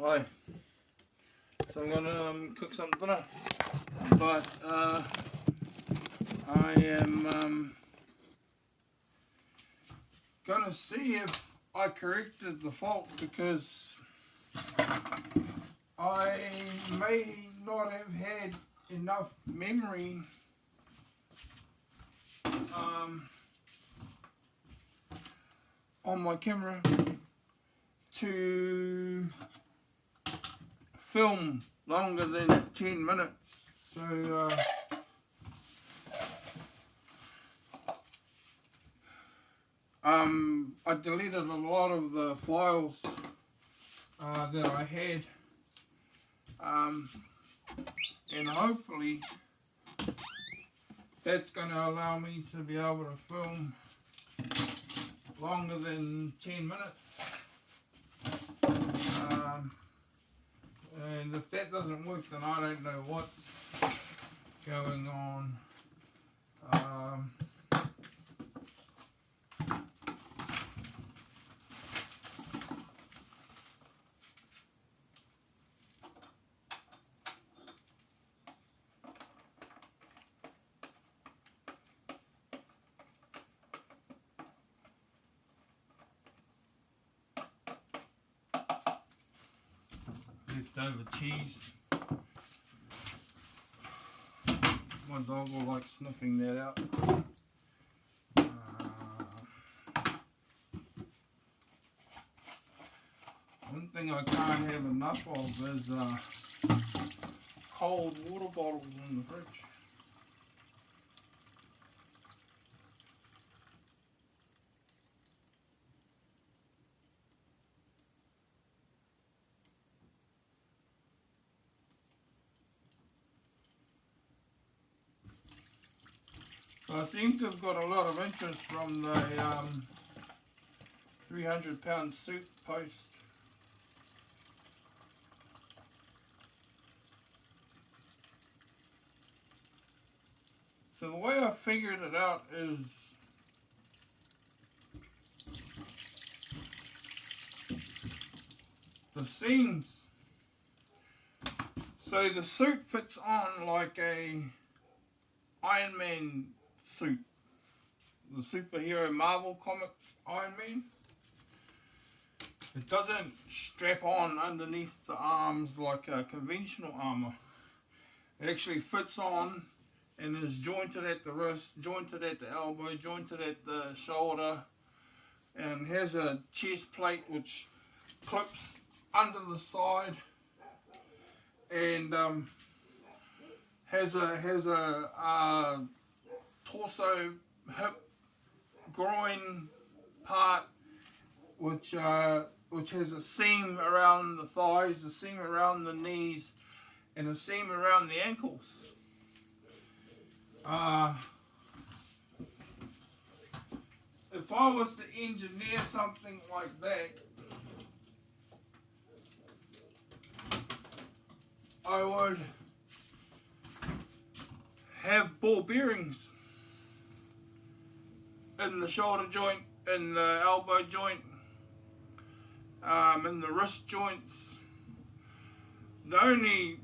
Hi. So I'm gonna cook some dinner, but I am gonna see if I corrected the fault, because I may not have had enough memory on my camera to film longer than 10 minutes. So I deleted a lot of the files that I had, and hopefully that's going to allow me to be able to film longer than 10 minutes. And if that doesn't work, then I don't know what's going on. Leftover cheese. My dog will like sniffing that out. One thing I can't have enough of is cold water bottles in the fridge. So I seem to have got a lot of interest from the 300-pound soup post. So the way I figured it out is the seams. So the suit fits on like a Iron Man suit, the superhero Marvel comic Iron Man. It doesn't strap on underneath the arms like a conventional armor. It actually fits on and is jointed at the wrist, jointed at the elbow, jointed at the shoulder, and has a chest plate which clips under the side, and has a torso, hip, groin part which has a seam around the thighs, a seam around the knees, and a seam around the ankles. If I was to engineer something like that, I would have ball bearings in the shoulder joint, in the elbow joint, in the wrist joints. The only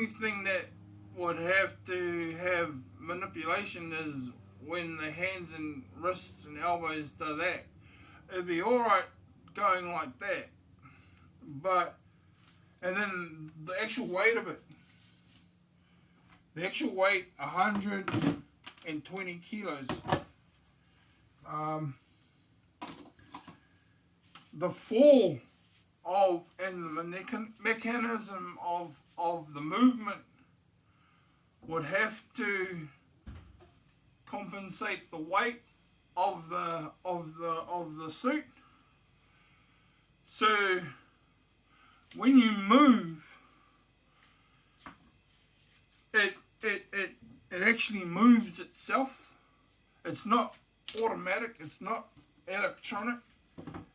thing that would have to have manipulation is when the hands and wrists and elbows do that. It'd be alright going like that, but and then the actual weight of it, the actual weight, 120 kilos. The fall of and the mechanism of the movement would have to compensate the weight of the suit. So when you move, it actually moves itself. It's not automatic, it's not electronic,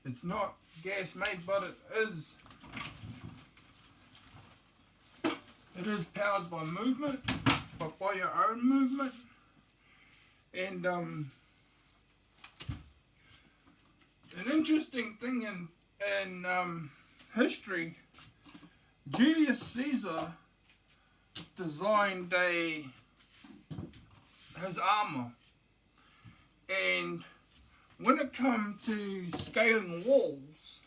it's not gas made, but it is powered by movement, but by your own movement. And an interesting thing in history Julius Caesar designed his armor, and when it come to scaling walls,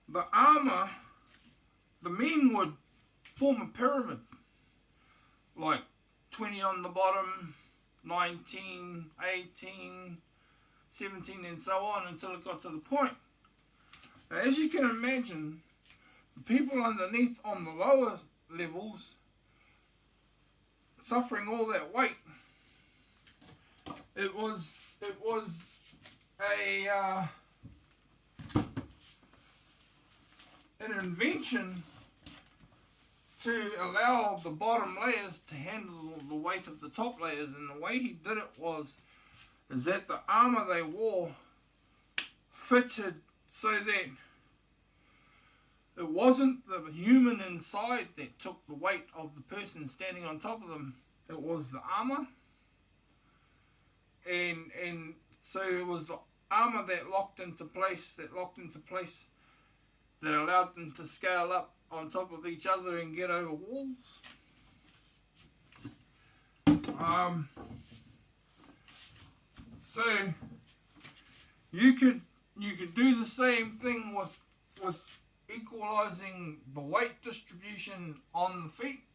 the armor, the men would form a pyramid, like 20 on the bottom, 19, 18, 17, and so on until it got to the point. Now, as you can imagine, the people underneath on the lower levels suffering all that weight. It was an invention to allow the bottom layers to handle the weight of the top layers, and the way he did it is that the armor they wore fitted so that it wasn't the human inside that took the weight of the person standing on top of them. It was the armor, and so it was the armor that locked into place, that allowed them to scale up on top of each other and get over walls. So you could do the same thing with equalizing the weight distribution on the feet,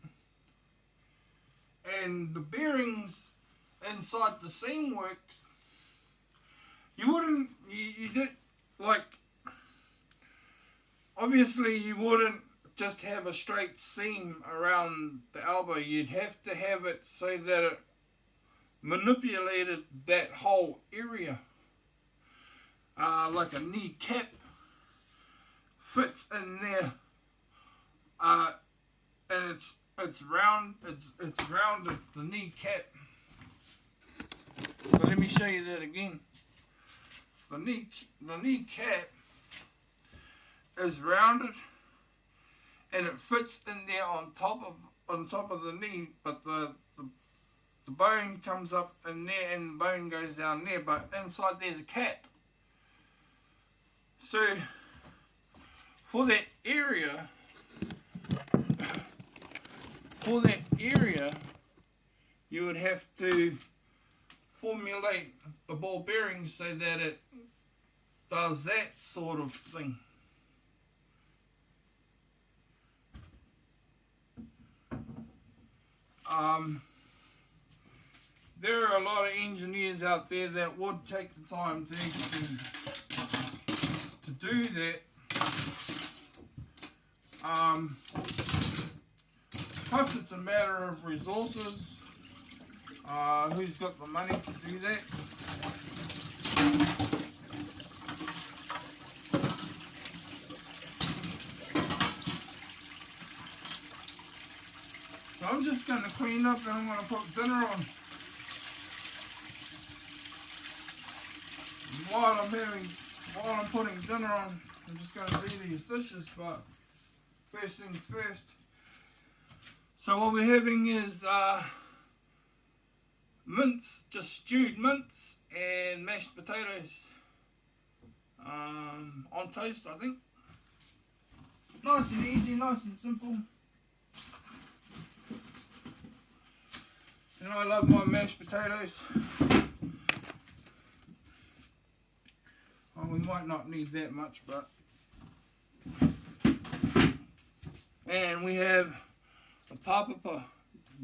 and the bearings inside the seam works. You did, like, obviously you wouldn't just have a straight seam around the elbow. You'd have to have it so that it manipulated that whole area, like a knee cap fits in there, and it's rounded, the knee cap. But let me show you that again. The knee cap is rounded, and it fits in there on top of the knee, but the bone comes up in there and the bone goes down there, but inside there's a cap. So for that area, you would have to formulate the ball bearing so that it does that sort of thing. There are a lot of engineers out there that would take the time to do that. Plus, it's a matter of resources. Who's got the money to do that? So I'm just going to clean up and I'm going to put dinner on. While I'm putting dinner on, I'm just going to do these dishes, but first things first. So what we're having is mince, just stewed mince and mashed potatoes on toast, I think. Nice and easy, nice and simple. And I love my mashed potatoes. Well, we might not need that much, but... And we have a papa,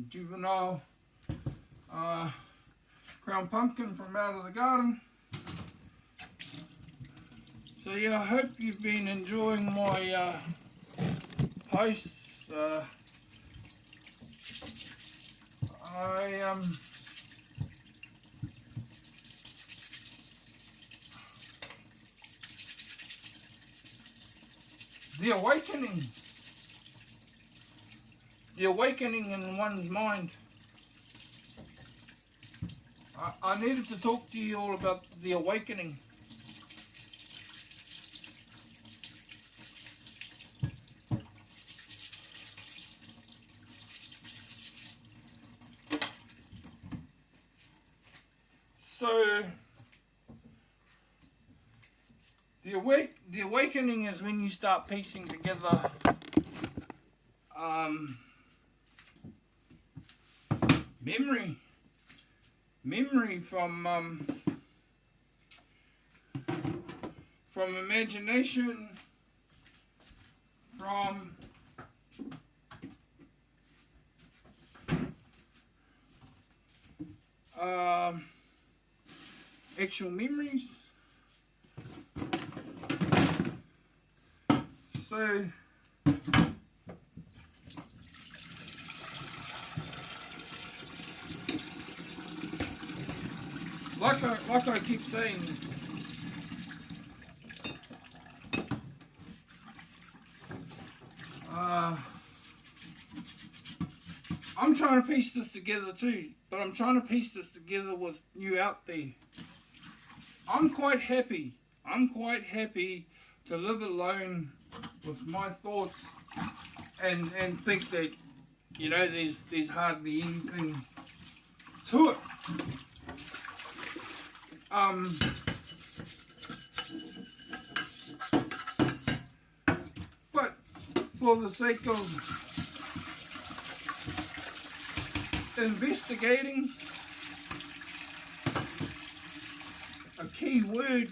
juvenile crown pumpkin from out of the garden. So yeah, I hope you've been enjoying my posts. The awakening in one's mind. I needed to talk to you all about the awakening. So, the awakening is when you start piecing together memory from imagination, from actual memories. So like I keep saying, I'm trying to piece this together too, but I'm trying to piece this together with you out there. I'm quite happy to live alone with my thoughts and think that, you know, there's hardly anything to it. But for the sake of investigating, a key word,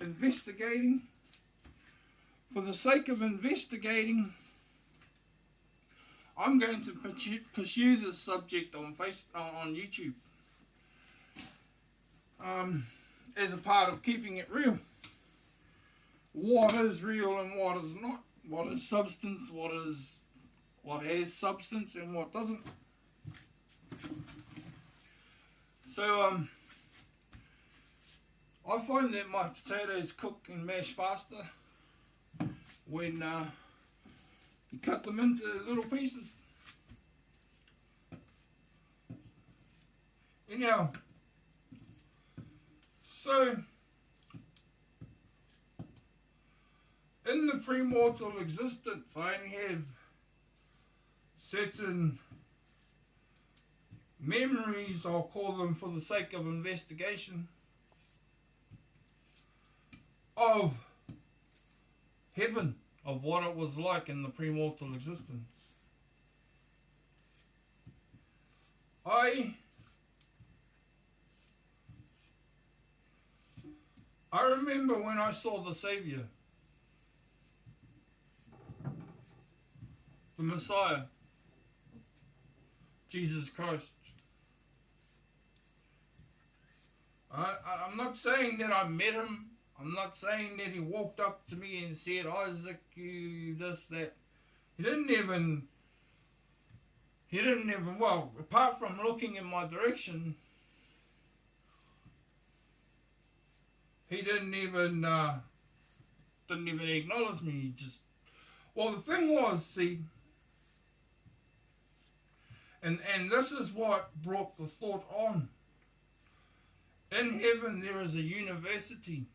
investigating, for the sake of investigating, I'm going to pursue this subject on YouTube, as a part of keeping it real. What is real and what is not? What is substance? What has substance and what doesn't? So I find that my potatoes cook and mash faster when you cut them into little pieces. Anyhow, so in the premortal existence, I only have certain memories, I'll call them for the sake of investigation, of heaven, of what it was like in the premortal existence. I remember when I saw the Saviour, the Messiah, Jesus Christ. I'm not saying that I met him. I'm not saying that he walked up to me and said, Isaac, you this, that. He didn't even, well, apart from looking in my direction, he didn't even acknowledge me. He just, well, the thing was, see, and this is what brought the thought on. In heaven there is a university,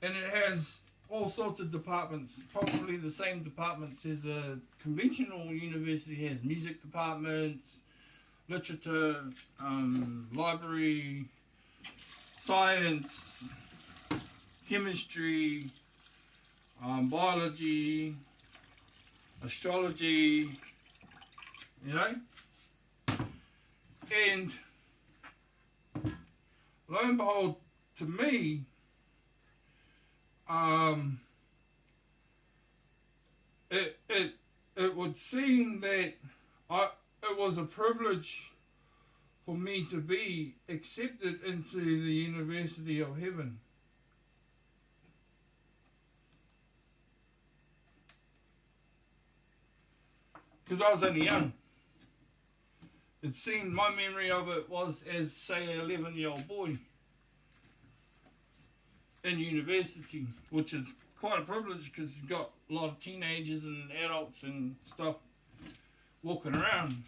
and it has all sorts of departments, probably the same departments as a conventional university has. Music departments, literature, library, science, chemistry, biology, astrology, you know? And lo and behold, to me, it would seem that it was a privilege for me to be accepted into the University of Heaven. Because I was only young. It seemed, my memory of it was as, say, an 11-year-old boy in university, which is quite a privilege because you've got a lot of teenagers and adults and stuff walking around.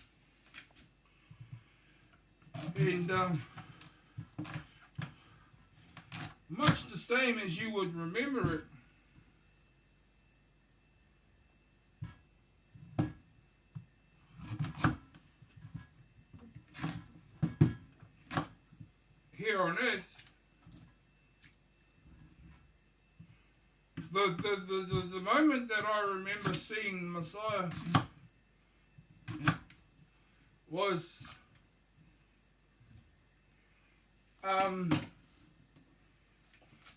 And much the same as you would remember it, here on earth, the the moment that I remember seeing Messiah was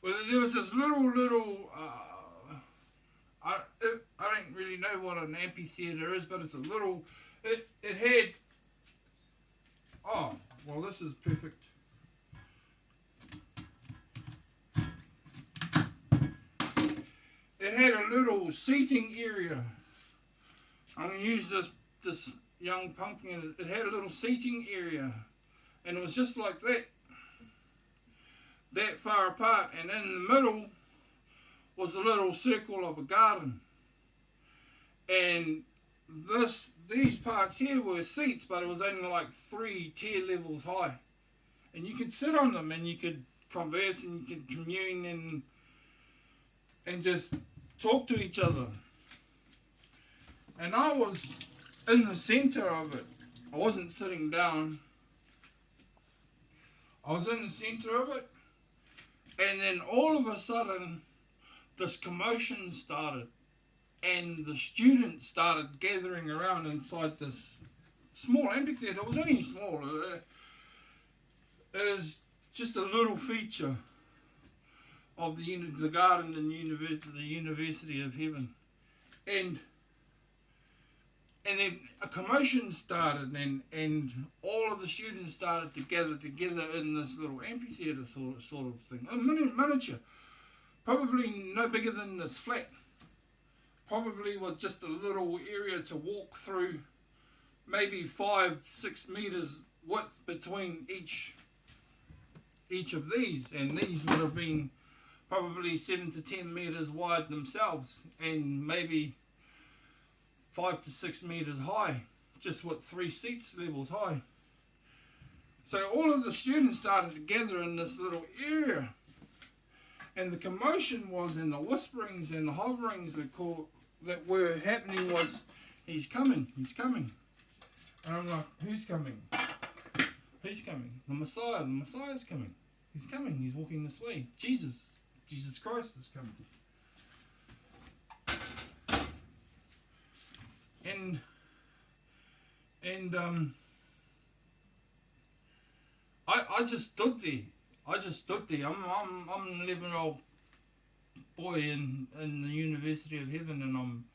well, there was this little I don't really know what an amphitheater is, but it's a little, it had, oh, well, this is perfect. It had a little seating area. I'm going to use this young pumpkin. It had a little seating area, and it was just like that far apart, and in the middle was a little circle of a garden. And these parts here were seats, but it was only like 3 tier levels high. And you could sit on them and you could converse and you could commune and just talk to each other. And I was in the center of it. I wasn't sitting down. I was in the center of it. And then all of a sudden, this commotion started. And the students started gathering around inside this small amphitheater. It was only small. It was just a little feature of the garden and the University of Heaven. And then a commotion started, and all of the students started to gather together in this little amphitheater sort of thing. A miniature. Probably no bigger than this flat. Probably with just a little area to walk through, maybe 5-6 meters width between each of these, and these would have been probably 7 to 10 meters wide themselves, and maybe 5 to 6 meters high, just with 3 seats levels high. So all of the students started to gather in this little area, and the commotion was, and the whisperings and the hoverings that were happening was, he's coming. And I'm like, who's coming? Who's coming? The Messiah's coming. He's coming, he's walking this way. Jesus Christ is coming. And I just stood there. I'm an 11-year-old boy in the University of Heaven, and I'm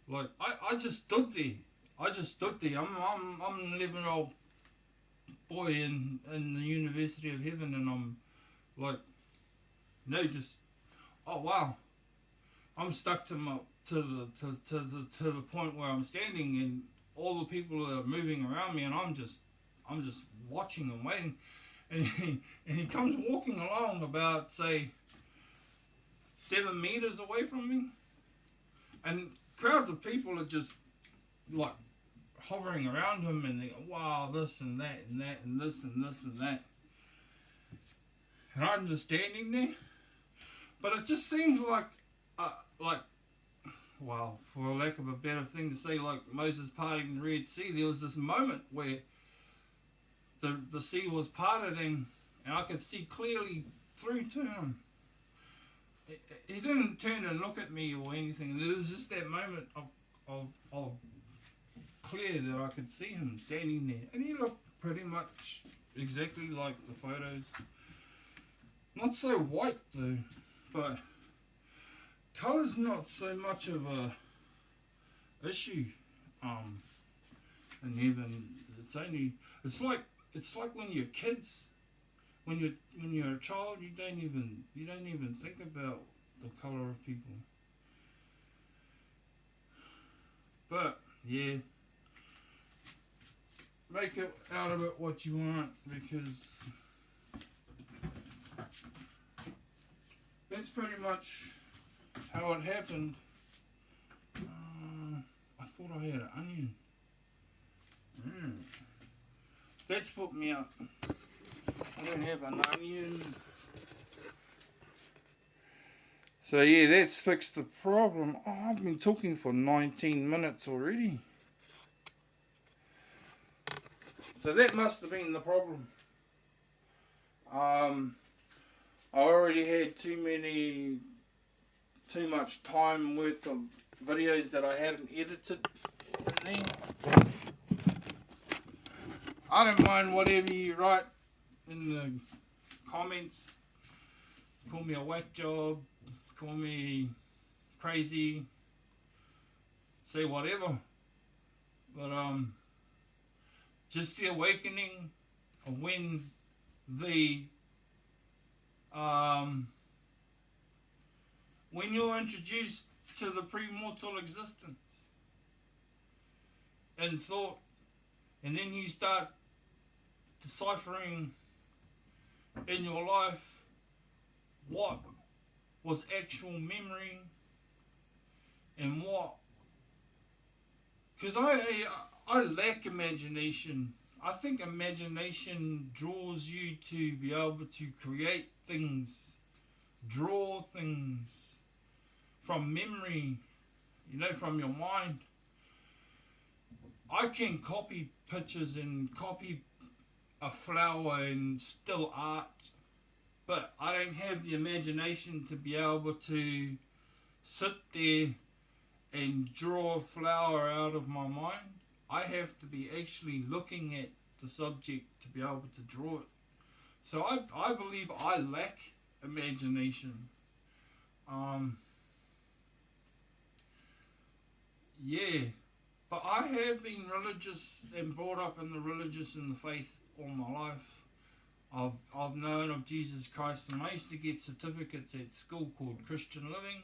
like, I just stood there. I'm an 11-year-old boy in the University of Heaven, and I'm like, oh wow. I'm stuck to the point where I'm standing, and all the people are moving around me, and I'm just watching and waiting. And he comes walking along about, say, 7 meters away from me, and crowds of people are just like hovering around him, and they go, wow, this and that and that and this and this and that. And I'm just standing there, but it just seems like, well, for lack of a better thing to say, like Moses parting the Red Sea. There was this moment where the sea was parted, and I could see clearly through to him. He didn't turn and look at me or anything. There was just that moment of clear that I could see him standing there. And he looked pretty much exactly like the photos. Not so white though, but colour's not so much of a issue in heaven. It's like when you're kids. When you're a child, you don't even think about the colour of people. But yeah, make it out of it what you want, because that's pretty much how it happened. I thought I had an onion. That's put me up. I don't have an onion. So yeah, that's fixed the problem. Oh, I've been talking for 19 minutes already. So that must have been the problem. I already had too many too much time worth of videos that I hadn't edited in there. I don't mind whatever you write in the comments. Call me a whack job, call me crazy, say whatever. But just the awakening of when you're introduced to the premortal existence and thought, and then you start deciphering in your life what was actual memory and what, because I lack imagination. I think imagination draws you to be able to create things, draw things from memory, from your mind. I can copy pictures and copy a flower and still art, but I don't have the imagination to be able to sit there and draw a flower out of my mind. I have to be actually looking at the subject to be able to draw it. So I believe I lack imagination. Yeah, but I have been religious and brought up in the faith all my life. I've known of Jesus Christ, and I used to get certificates at school called Christian Living.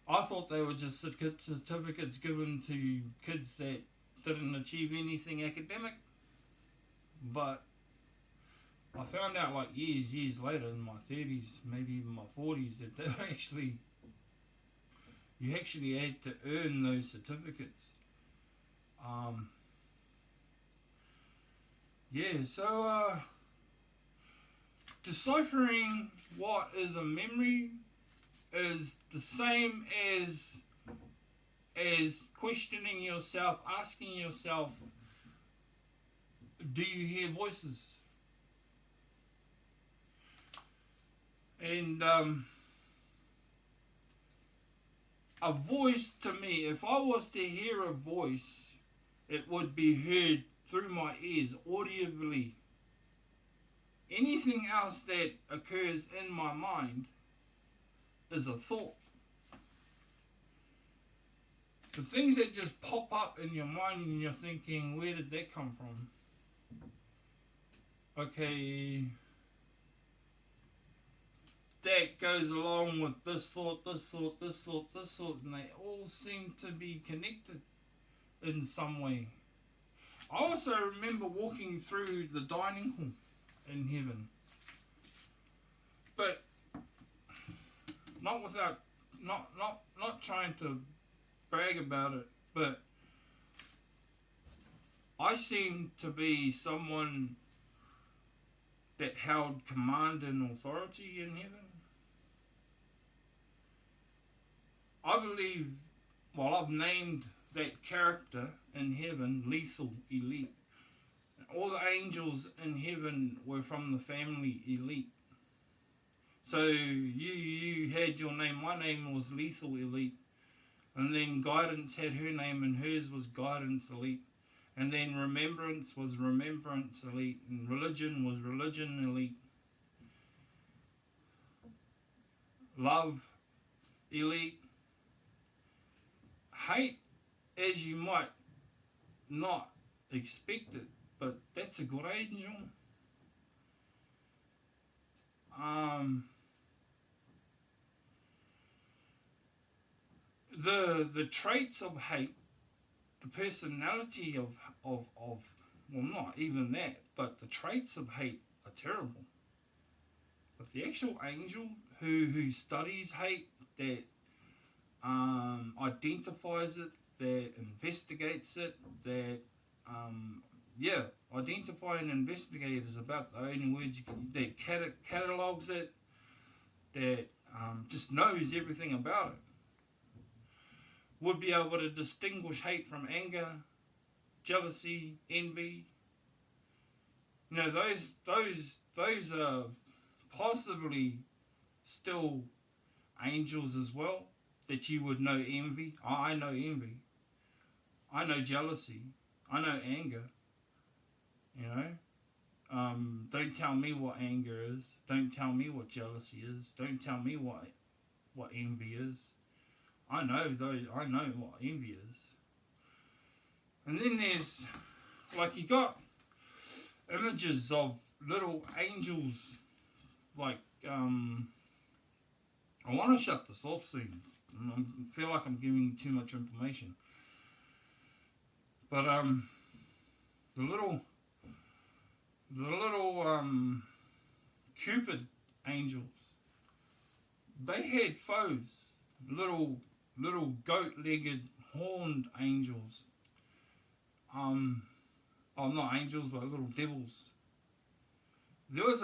I thought they were just certificates given to kids that didn't achieve anything academic, but I found out like years later, in my 30s, maybe even my 40s, that they were you actually had to earn those certificates. So deciphering what is a memory is the same as questioning yourself, asking yourself, do you hear voices? And a voice, to me, if I was to hear a voice, it would be heard through my ears, audibly. Anything else that occurs in my mind is a thought. The things that just pop up in your mind and you're thinking, where did that come from? Okay, that goes along with this thought, this thought, this thought, this thought, and they all seem to be connected in some way. I also remember walking through the dining hall in heaven, but not trying to brag about it, but I seemed to be someone that held command and authority in heaven. I believe, I've named that character in heaven Lethal Elite. All the angels in heaven were from the family Elite. So you had your name, my name was Lethal Elite. And then Guidance had her name, and hers was Guidance Elite. And then Remembrance was Remembrance Elite, and Religion was Religion Elite. Love Elite. Hate, as you might not expect it, but that's a good angel. The traits of hate, the personality of not even that, but the traits of hate are terrible. But the actual angel who studies hate, that identifies it, that investigates it, that identify and investigate is about the only words you can, that catalogues it, that just knows everything about it, would be able to distinguish hate from anger, jealousy, envy. Those are possibly still angels as well, that you would know envy. I know envy. I know jealousy. I know anger. You know? Don't tell me what anger is. Don't tell me what jealousy is. Don't tell me what envy is. I know what envy is. And then there's, like, you got images of little angels, like, I want to shut this off soon. I feel like I'm giving too much information. But, the little Cupid angels, they had foes, little goat-legged horned angels. Not angels, but little devils. There was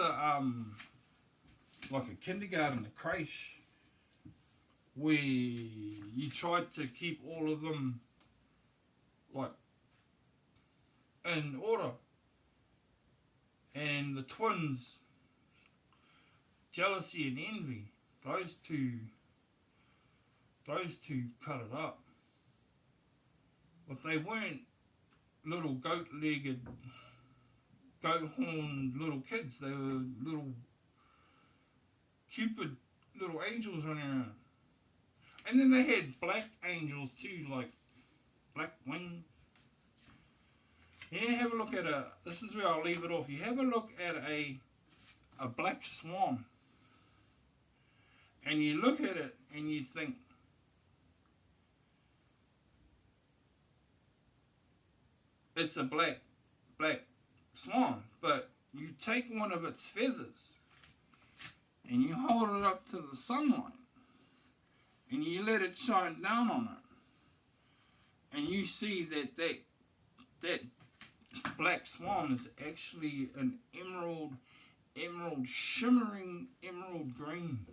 like a kindergarten, a creche, where you tried to keep all of them, like, in order. And the twins, jealousy and envy, those two cut it up. But they weren't little goat-legged, goat-horned little kids. They were little Cupid, little angels running around. And then they had black angels too, like black wings. Yeah, have a look at this is where I'll leave it off. You have a look at a black swan. And you look at it and you think, it's a black swan, but you take one of its feathers and you hold it up to the sunlight and you let it shine down on it, and you see that black swan is actually an emerald, shimmering emerald green.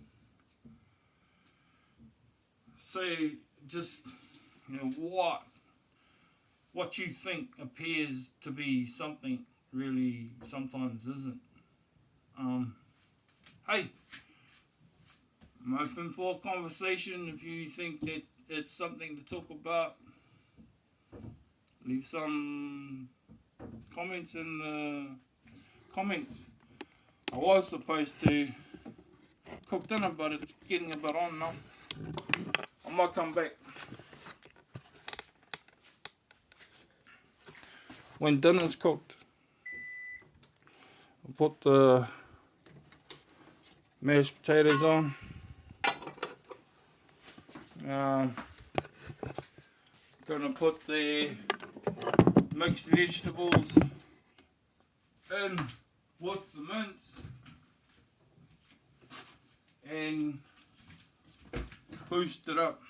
So just, you know, what you think appears to be something really sometimes isn't. Hey, I'm open for conversation. If you think that it's something to talk about, leave some comments in the comments. I was supposed to cook dinner, but it's getting a bit on now. I might come back when dinner's cooked. I'll put the mashed potatoes on. Gonna put the mixed vegetables in with the mince and boost it up.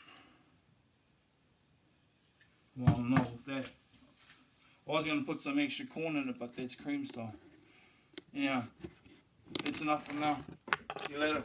Well, no, that. I was going to put some extra corn in it, but that's cream style. Yeah, it's enough for now. See you later.